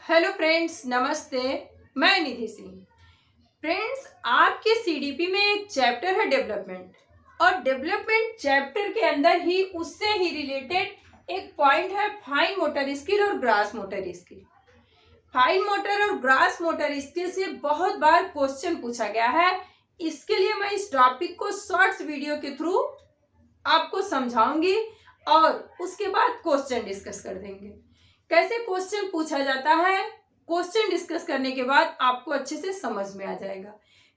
Hello friends, नमस्ते। मैं निधि Singh. Friends, आपके सीडीपी में एक चैप्टर है डेवलपमेंट, और डेवलपमेंट चैप्टर के अंदर ही उससे ही रिलेटेड एक पॉइंट है फाइन मोटर स्किल और grass motor skill. Fine motor और ग्रास मोटर स्किल से बहुत बार क्वेश्चन पूछा गया है। इसके लिए मैं इस टॉपिक को शॉर्ट्स वीडियो के थ्रू आपको समझाऊंगी और उसके बाद क्वेश्चन डिस्कस कर देंगे। कैसे क्वेश्चन पूछा जाता है, क्वेश्चन डिस्कस करने के बाद आपको अच्छे से समझ में आ जाएगा,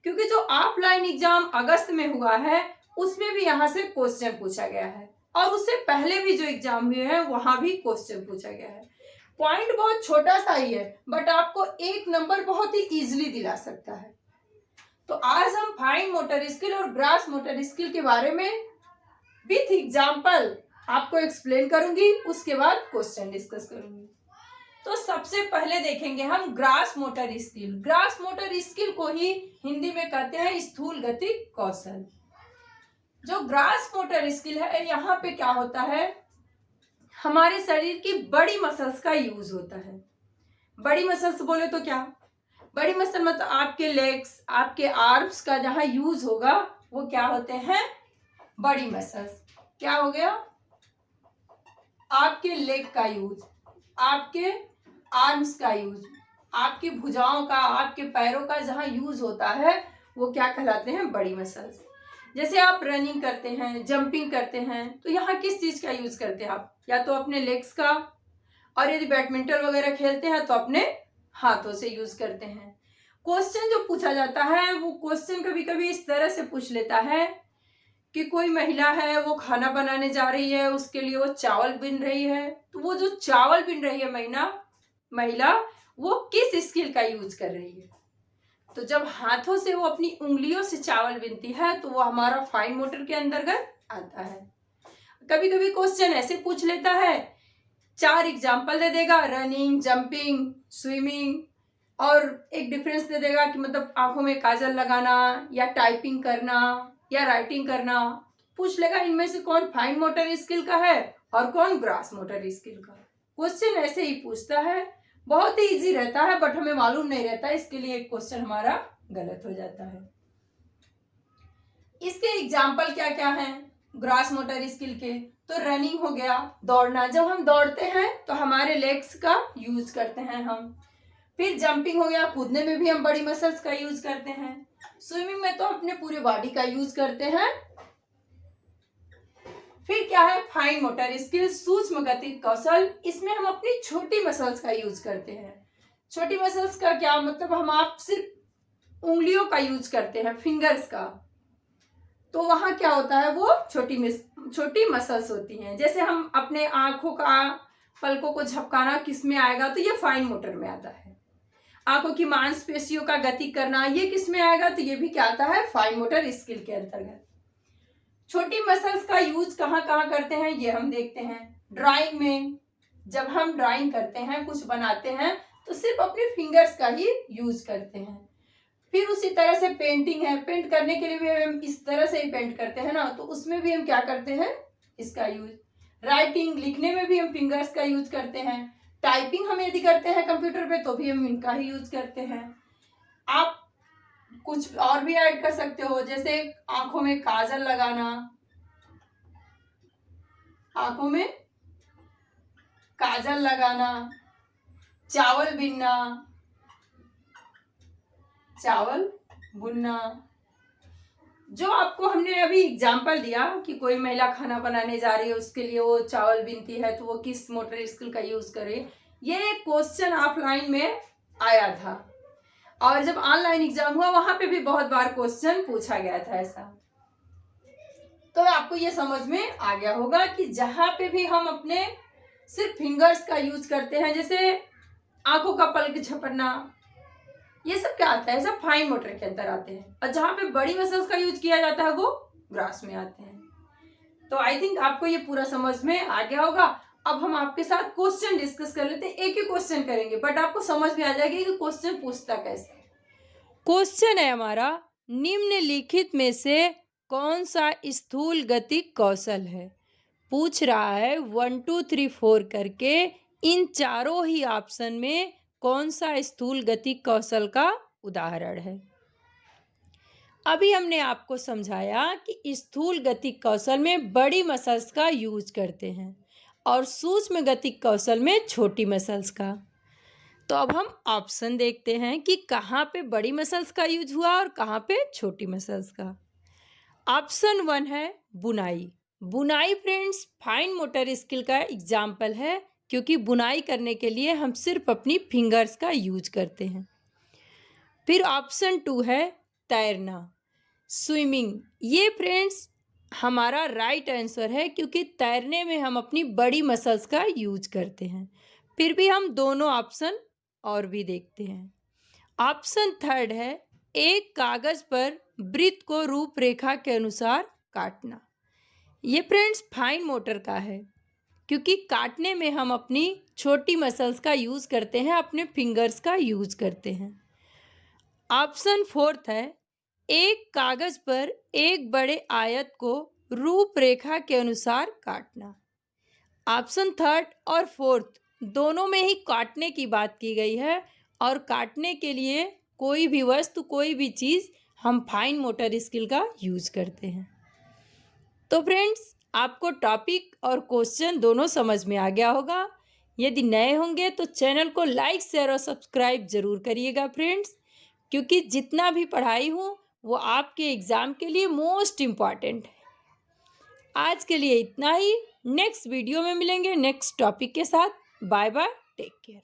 क्योंकि जो ऑफलाइन एग्जाम अगस्त में हुआ है उसमें भी यहाँ से क्वेश्चन पूछा गया है, और उससे पहले भी जो एग्जाम हुए हैं वहां भी क्वेश्चन पूछा गया है। पॉइंट बहुत छोटा सा ही है, बट आपको एक नंबर बहुत ही इजीली दिला सकता है। तो आज हम फाइन मोटर स्किल और ग्रास मोटर स्किल के बारे में विथ एग्जाम्पल आपको एक्सप्लेन करूंगी, उसके बाद क्वेश्चन डिस्कस करूंगी। तो सबसे पहले देखेंगे हम grass motor skill. Grass motor skill को ही हिंदी में कहते हैं स्थूल गतिक कौशल। जो ग्रास मोटर स्किल है, यहाँ पे क्या होता है, हमारे शरीर की बड़ी मसल्स का यूज होता है। बड़ी मसल्स बोले तो क्या, बड़ी मसल मतलब आपके लेग्स, आपके आर्म्स का जहां यूज होगा वो क्या होते हैं, बड़ी मसल्स। क्या हो गया, आपके लेग का यूज, आपके आर्म्स का यूज, आपकी भुजाओं का, आपके पैरों का जहां यूज होता है वो क्या कहलाते हैं, बड़ी मसल्स। जैसे आप रनिंग करते हैं, जंपिंग करते हैं, तो यहाँ किस चीज का यूज करते हैं आप, या तो अपने लेग्स का, और यदि बैडमिंटन वगैरह खेलते हैं तो अपने हाथों से यूज करते हैं। क्वेश्चन जो पूछा जाता है वो क्वेश्चन कभी कभी इस तरह से पूछ लेता है कि कोई महिला है, वो खाना बनाने जा रही है, उसके लिए वो चावल बीन रही है, तो वो जो चावल बीन रही है महिला वो किस स्किल का यूज कर रही है। तो जब हाथों से वो अपनी उंगलियों से चावल बीनती है तो वो हमारा फाइन मोटर के अंतर्गत आता है। कभी कभी क्वेश्चन ऐसे पूछ लेता है, 4 एग्जाम्पल दे देगा, रनिंग, जंपिंग, स्विमिंग, और एक डिफरेंस दे देगा कि मतलब आंखों में काजल लगाना या टाइपिंग करना या राइटिंग करना। पूछ लेगा इनमें से कौन फाइन मोटर स्किल का है और कौन ग्रास मोटर स्किल का। क्वेश्चन ऐसे ही पूछता है, बहुत ही इजी रहता है, बट हमें मालूम नहीं रहता, इसके लिए एक क्वेश्चन हमारा गलत हो जाता है। इसके एग्जाम्पल क्या क्या हैं ग्रास मोटर स्किल के, तो रनिंग हो गया, दौड़ना, जब हम दौड़ते हैं तो हमारे लेग्स का यूज करते हैं हम। फिर जंपिंग हो गया, कूदने में भी हम बड़ी मसल्स का यूज करते हैं। स्विमिंग में तो अपने पूरे बॉडी का यूज करते हैं। फिर क्या है, फाइन मोटर स्किल, सूक्ष्म गतिक कौशल, इसमें हम अपनी छोटी मसल्स का यूज करते हैं। छोटी मसल्स का क्या मतलब, हम आप सिर्फ उंगलियों का यूज करते हैं, फिंगर्स का, तो वहां क्या होता है, वो छोटी मसल्स होती हैं। जैसे हम अपने आंखों का, पलकों को झपकाना किस में आएगा, तो ये फाइन मोटर में आता है। आंखों की मांसपेशियों का गति करना, ये किस में आएगा, तो ये भी क्या आता है, फाइन मोटर स्किल के अंतर्गत। छोटी मसल्स का यूज कहाँ कहाँ करते हैं ये हम देखते हैं। ड्राइंग में, जब हम ड्राइंग करते हैं, कुछ बनाते हैं, तो सिर्फ अपने फिंगर्स का ही यूज करते हैं। फिर उसी तरह से पेंटिंग है, पेंट करने के लिए भी हम इस तरह से ही पेंट करते हैं ना, तो उसमें भी हम क्या करते हैं, इसका यूज। राइटिंग, लिखने में भी हम फिंगर्स का यूज करते हैं। टाइपिंग हम यदि करते हैं कंप्यूटर पे तो भी हम इनका ही यूज करते हैं। आप कुछ और भी ऐड कर सकते हो, जैसे आंखों में काजल लगाना, आंखों में काजल लगाना, चावल बीनना, चावल बुनना। जो आपको हमने अभी एग्जाम्पल दिया कि कोई महिला खाना बनाने जा रही है, उसके लिए वो चावल बीनती है, तो वो किस मोटर स्किल का यूज करे, ये क्वेश्चन ऑफलाइन में आया था, और जब ऑनलाइन एग्जाम हुआ वहां पे भी बहुत बार क्वेश्चन पूछा गया था ऐसा। तो आपको ये समझ में आ गया होगा कि जहां पे भी हम अपने सिर्फ फिंगर्स का यूज करते हैं, जैसे आंखों का पलक झपकना, ये सब क्या आता है, सब फाइन मोटर के अंदर आते हैं, और जहां पे बड़ी मसल्स का यूज किया जाता है वो ग्रास में आते हैं। तो आई थिंक आपको ये पूरा समझ में आ गया होगा। अब हम आपके साथ क्वेश्चन डिस्कस कर लेते हैं, एक ही क्वेश्चन करेंगे, बट आपको समझ में आ जाएगा कि क्वेश्चन पूछता कैसे। क्वेश्चन है हमारा, निम्नलिखित में से कौन सा स्थूल गतिक कौशल है। पूछ रहा है 1 2 3 4 करके, इन चारों ही ऑप्शन में कौन सा स्थूल गति कौशल का उदाहरण है? अभी हमने आपको समझाया कि स्थूल गति कौशल में बड़ी मसल्स का यूज करते हैं और सूक्ष्म गति कौशल में छोटी मसल्स का। तो अब हम ऑप्शन देखते हैं कि कहाँ पे बड़ी मसल्स का यूज हुआ और कहाँ पे छोटी मसल्स का। ऑप्शन 1 है बुनाई। बुनाई फ्रेंड्स फाइन मोटर स्किल का एग्जाम्पल है, क्योंकि बुनाई करने के लिए हम सिर्फ अपनी फिंगर्स का यूज करते हैं। फिर ऑप्शन 2 है तैरना, स्विमिंग। ये फ्रेंड्स हमारा राइट आंसर है, क्योंकि तैरने में हम अपनी बड़ी मसल्स का यूज करते हैं। फिर भी हम दोनों ऑप्शन और भी देखते हैं। ऑप्शन 3 है एक कागज पर वृत्त को रूपरेखा के अनुसार काटना। ये फ्रेंड्स फाइन मोटर का है, क्योंकि काटने में हम अपनी छोटी मसल्स का यूज करते हैं, अपने फिंगर्स का यूज करते हैं। ऑप्शन 4 है एक कागज पर एक बड़े आयत को रूपरेखा के अनुसार काटना। ऑप्शन 3 और 4 दोनों में ही काटने की बात की गई है, और काटने के लिए कोई भी वस्तु, कोई भी चीज़ हम फाइन मोटर स्किल का यूज करते हैं। तो फ्रेंड्स, आपको टॉपिक और क्वेश्चन दोनों समझ में आ गया होगा। यदि नए होंगे तो चैनल को लाइक, शेयर और सब्सक्राइब जरूर करिएगा फ्रेंड्स, क्योंकि जितना भी पढ़ाई हूँ वो आपके एग्ज़ाम के लिए मोस्ट इम्पॉर्टेंट है। आज के लिए इतना ही। नेक्स्ट वीडियो में मिलेंगे नेक्स्ट टॉपिक के साथ। Bye bye, take care.